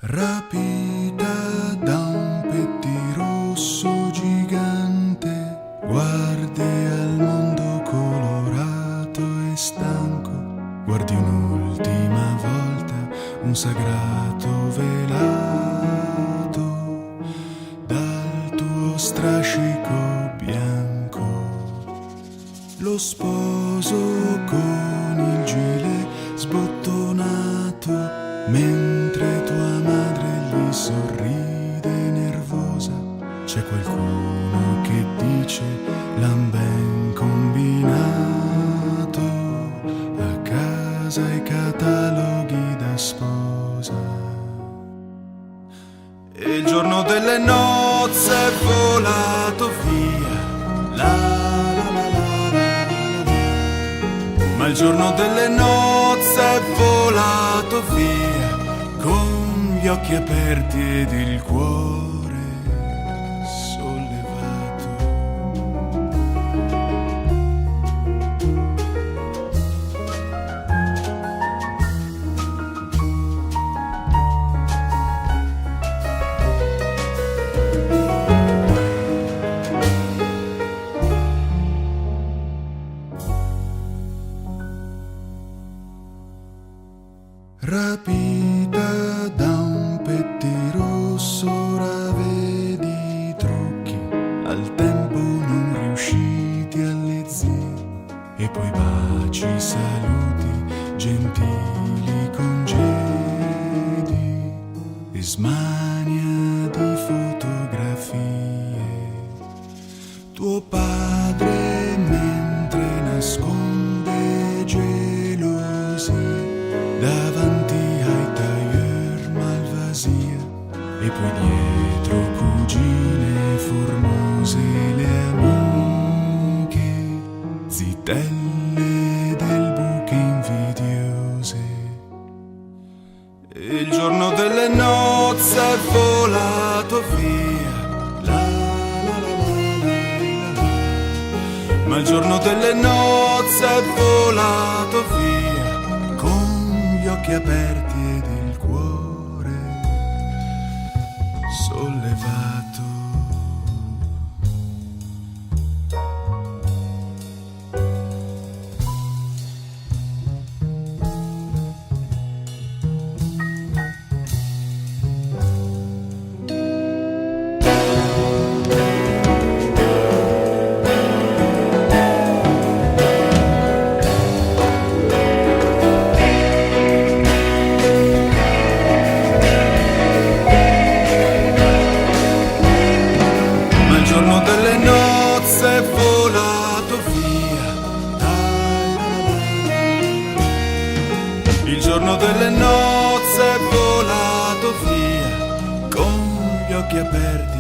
Rapita da un pettirosso gigante, guardi al mondo colorato e stanco, guardi un'ultima volta un sagrato velato dal tuo strascico bianco. Lo sposo con il gilet sbottonato, mentre tua madre gli sorride nervosa. C'è qualcuno che dice l'han ben combinato, a casa i cataloghi da sposa. E il giorno delle nozze è volato via, la la la la la la. Ma il giorno delle nozze è volato via, con gli occhi aperti ed il cuore sollevato. Rapita da un pettirosso, ora vedi i trucchi al tempo non riusciti alle zie, e poi baci, saluti, gentili congedi e smania di fotografie. Tuo padre mentre nasconde gelosia davanti ai tailleur malvasia, e poi dietro cugine formose, le amiche zitelle del buche invidiose. E il giorno delle nozze è volato via, la la la la la la. Ma il giorno delle nozze è volato via, con gli occhi aperti ed il cuore sollevato. È volato via, il giorno delle nozze è volato via, con gli occhi aperti